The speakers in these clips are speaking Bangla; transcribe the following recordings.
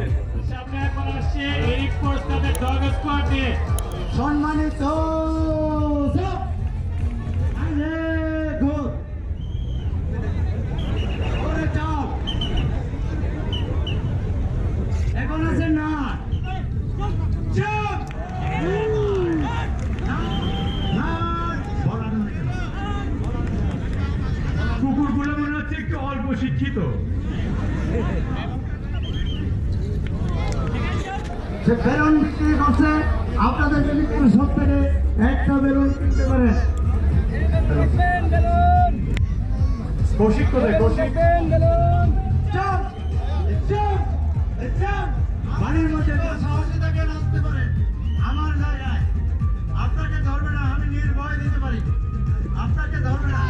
আসছেন। সামনে এখন আসছে এরিক ফোর্স তাদের ডগ স্কোয়াড নিয়ে। সম্মানিত এখন আছে না কুকুরগুলো মনে হচ্ছে একটু অল্প শিক্ষিত। সে বেলুন বিক্রি করছে, আপনাদের যদি কোনো সব থেকে একটা বেলুন কিনতে পারেন। কৌশিক কোথায়? কৌশিক বাড়ির মধ্যে সাহসী থাকে নাচতে পারে আমার জায়গায়, আপনাকে ধরবে না, আমি নির্ভয় দিতে পারি, আপনাকে ধরবে না।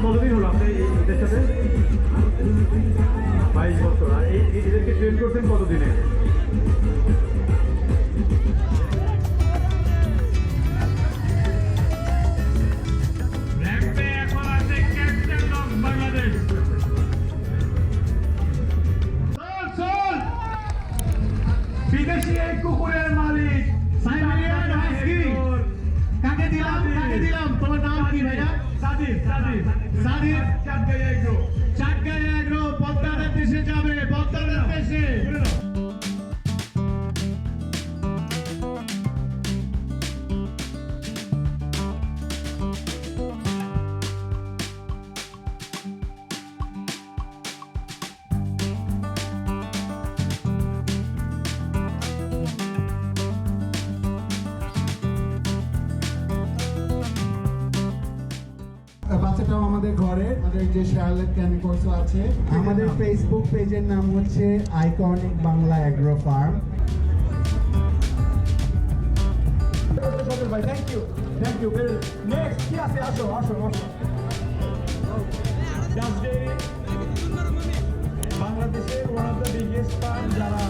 কতদিন হলো আপনি এদের সাথে? 22 বছর। আর এদেরকে ট্রেন করছেন কতদিনে? এখন আছে ক্যাপ্টেন অফ বাংলাদেশ। বিদেশি এই কুকুরের মালিক সাইবেরিয়ান হাস্কি। কাকে দিলাম তোমার নাম কি ভাইয়া? সাদির চাটগাঁই এগ্রো। চাটগাঁই এগ্রো পদ্মার দেশে যাবে, পদ্মার দেশে। বাচ্চাটাও আমাদের ঘরে, আমাদের যে শার্লেট কেমিক্যালস আছে। আমাদের ফেসবুক পেজের নাম হচ্ছে আইকনিক বাংলা এগ্রো ফার্ম। ভাই থ্যাংক ইউ নেক্সট কি আছে? আসো বাংলাদেশের one of the biggest farm যারা